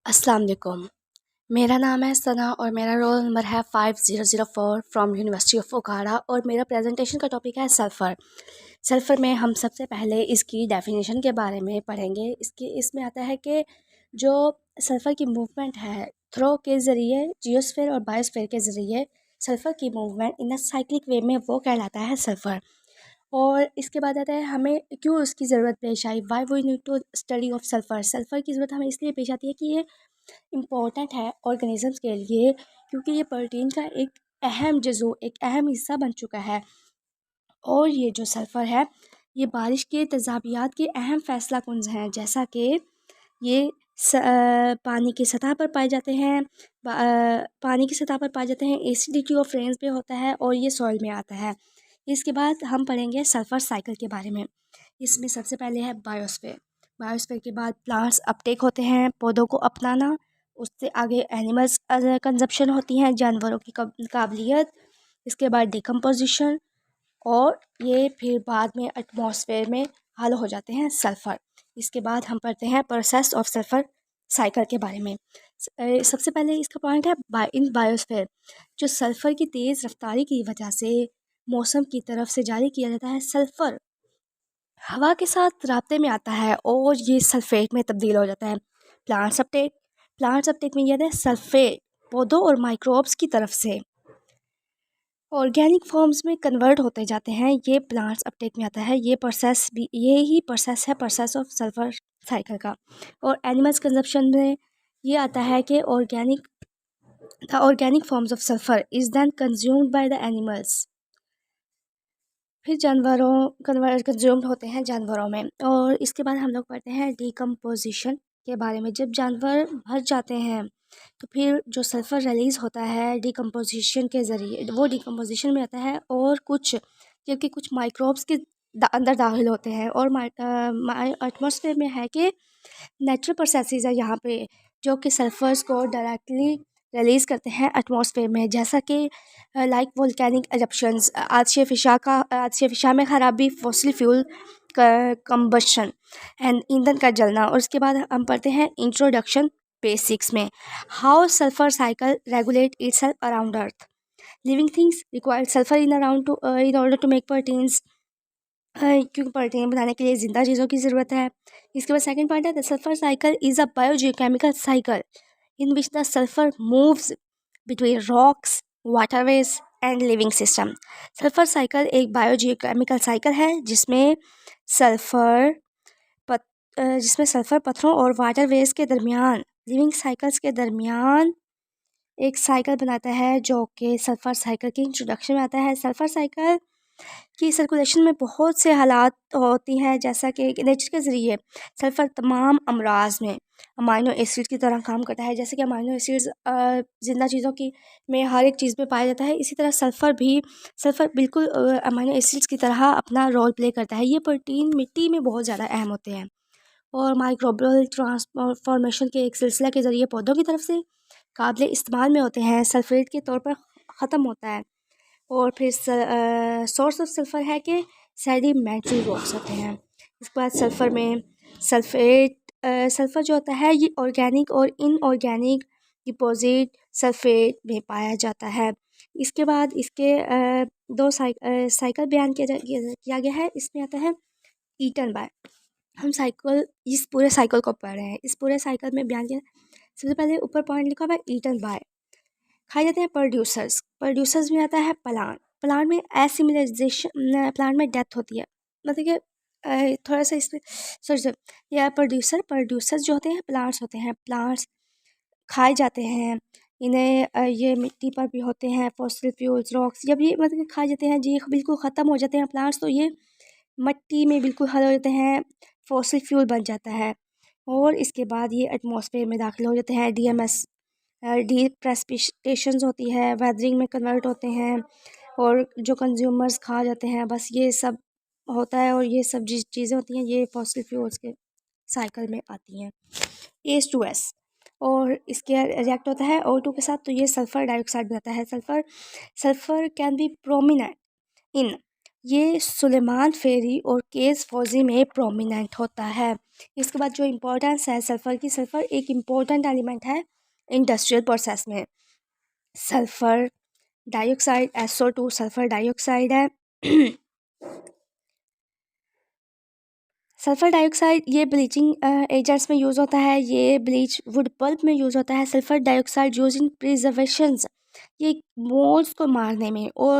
अस्सलाम वालेकुम। मेरा नाम है सना और मेरा रोल नंबर है 5004 फ्रॉम यूनिवर्सिटी ऑफ ओकाड़ा और मेरा प्रेजेंटेशन का टॉपिक है सल्फ़र। सल्फ़र में हम सबसे पहले इसकी डेफिनेशन के बारे में पढ़ेंगे। इसमें आता है कि जो सल्फ़र की मूवमेंट है थ्रो के ज़रिए जियोस्फीयर और बायोस्फीयर के ज़रिए सल्फ़र की मूवमेंट इन अ साइक्लिक वे में वो कहलाता है सल्फ़र। और इसके बाद आता है हमें क्यों उसकी ज़रूरत पेश आई, why we need to study of sulphur. Sulphur की ज़रूरत हमें इसलिए पेश आती है कि ये इम्पॉर्टेंट है ऑर्गेनिजम्स के लिए, क्योंकि ये प्रोटीन का एक अहम हिस्सा बन चुका है। और ये जो सल्फ़र है ये बारिश के तेज़ाबियात के अहम फैसला कुंज हैं, जैसा कि ये पानी की सतह पर पाए जाते हैं। पानी की सतह पर पाए जाते हैं, एसिडिटी ऑफ रेन्स पे होता है और ये सॉइल में आता है। इसके बाद हम पढ़ेंगे सल्फ़र साइकिल के बारे में। इसमें सबसे पहले है बायोस्फीयर। बायोस्फीयर के बाद प्लांट्स अपटेक होते हैं, पौधों को अपनाना। उससे आगे एनिमल्स कंजप्शन होती हैं, जानवरों की काबिलियत। इसके बाद डिकम्पोजिशन और ये फिर बाद में एटमॉस्फेयर में हल हो जाते हैं सल्फ़र। इसके बाद हम पढ़ते हैं प्रोसेस ऑफ सल्फ़र साइकिल के बारे में। सबसे पहले इसका पॉइंट है इन बायोस्फीयर। जो सल्फ़र की तेज़ रफ्तारी की वजह से मौसम की तरफ से जारी किया जाता है सल्फ़र हवा के साथ राब्ते में आता है और ये सल्फेट में तब्दील हो जाता है। प्लांट्स अपटेक में यह है सल्फेट पौधों और माइक्रोब्स की तरफ से ऑर्गेनिक फॉर्म्स में कन्वर्ट होते जाते हैं। ये प्लांट्स अपटेक में आता है। ये ही प्रोसेस है प्रोसेस ऑफ सल्फर साइकिल का। और एनिमल्स कंजप्शन में ये आता है कि organic forms of sulphur is then consumed by the animals. फिर कंज्यूम्ड होते हैं जानवरों में। और इसके बाद हम लोग पढ़ते हैं डिकम्पोजिशन के बारे में। जब जानवर मर जाते हैं तो फिर जो सल्फ़र रिलीज़ होता है डिकम्पोजिशन के ज़रिए, वो डिकम्पोजिशन में आता है और कुछ माइक्रोब्स के अंदर दाखिल होते हैं। और एटमॉस्फेयर में है कि नेचुरल प्रोसेसेस है यहाँ पे जो कि सल्फर्स को डायरेक्टली रिलीज़ करते हैं एटमॉस्फेयर में, जैसा कि लाइक वोल्केनिक एरप्शंस, आतिश फ़िशा में ख़राबी, फॉसिल फ्यूल कंबशन एंड ईंधन का जलना। और उसके बाद हम पढ़ते हैं इंट्रोडक्शन बेसिक्स में। How sulphur cycle regulate itself around earth. Living things require sulphur in order to make proteins. क्योंकि प्रोटीन बनाने के लिए ज़िंदा चीज़ों की ज़रूरत है। इसके बाद सेकंड पॉइंट है the sulphur cycle is a biogeochemical cycle in which the sulphur moves between rocks, waterways and living system. Sulphur cycle एक बायोजियोकेमिकल साइकिल है सल्फर जिसमें सल्फर पत्थरों और वाटरवेज के दरमियान, लिविंग साइकिल्स के दरमियान एक साइकिल बनाता है, जो कि सल्फर साइकिल की इंट्रोडक्शन में आता है। सल्फर साइकिल की सर्कुलेशन में बहुत से हालात होती हैं, जैसा कि नेचर के ज़रिए सल्फ़र तमाम अमराज में अमाइनो एसिड की तरह काम करता है। जैसे कि अमाइनो एसिड्स ज़िंदा चीज़ों की में हर एक चीज़ में पाया जाता है, इसी तरह सल्फ़र बिल्कुल अमाइनो एसिड्स की तरह अपना रोल प्ले करता है। ये प्रोटीन मिट्टी में बहुत ज़्यादा अहम होते हैं और माइक्रोबियल ट्रांसफॉर्मेशन के एक सिलसिला के ज़रिए पौधों की तरफ से काबिल इस्तेमाल में होते हैं, सल्फेट के तौर पर ख़त्म होता है। और फिर सोर्स ऑफ सल्फ़र है कि सेडिमेंट्री रॉक्स होते हैं। इसके बाद सल्फ़र में सल्फेट सल्फ़र जो होता है ये ऑर्गेनिक और इनऑर्गेनिक डिपॉजिट सल्फेट में पाया जाता है। इसके बाद इसके दो साइकिल बयान किया गया है। इसमें आता है ईटन बाय। हम साइकिल इस पूरे साइकिल को पढ़ रहे हैं। इस पूरे साइकिल में बयान किया सबसे पहले ऊपर पॉइंट लिखा हुआ है ईटन बाय। खाए जाते हैं प्रोड्यूसर्स में आता है प्लांट में एसिमिलाइजेशन, प्लांट में डेथ होती है। मतलब कि थोड़ा सा इसमें सॉरी या प्रोड्यूसर्स जो होते हैं प्लांट्स खाए जाते हैं। इन्हें ये मिट्टी पर भी होते हैं, फॉसिल फ्यूल्स रॉक्स जब ये मतलब कि खाए जाते हैं जी बिल्कुल ख़त्म हो जाते हैं प्लांट्स, तो ये मिट्टी में बिल्कुल हल हो जाते हैं, फॉसिल फ्यूल बन जाता है। और इसके बाद ये एटमॉस्फेयर में दाखिल हो जाते हैं, डीएमएस डी प्रेसिपिटेशंस होती है, वेदरिंग में कन्वर्ट होते हैं और जो कंज्यूमर्स खा जाते हैं, बस ये सब होता है। और ये सब चीज़ें होती हैं ये फॉसिल फ्यूल्स के साइकिल में आती हैं। H2S और इसके रिएक्ट होता है O2 के साथ, तो ये सल्फ़र डाइऑक्साइड बनाता है। Sulphur can be prominent in ये सुलेमान फेरी और केस फौजी में प्रोमिनेंट होता है। इसके बाद जो इम्पोर्टेंस है सल्फ़र की, सल्फ़र एक इम्पोर्टेंट एलिमेंट है इंडस्ट्रियल प्रोसेस में। Sulphur dioxide SO2 sulphur dioxide है। सल्फ़र डाइऑक्साइड ये ब्लीचिंग एजेंट्स में यूज़ होता है, ये ब्लीच वुड पल्प में यूज़ होता है। सल्फ़र डाइऑक्साइड यूज इन प्रिजर्वेशंस, ये मोल्स को मारने में और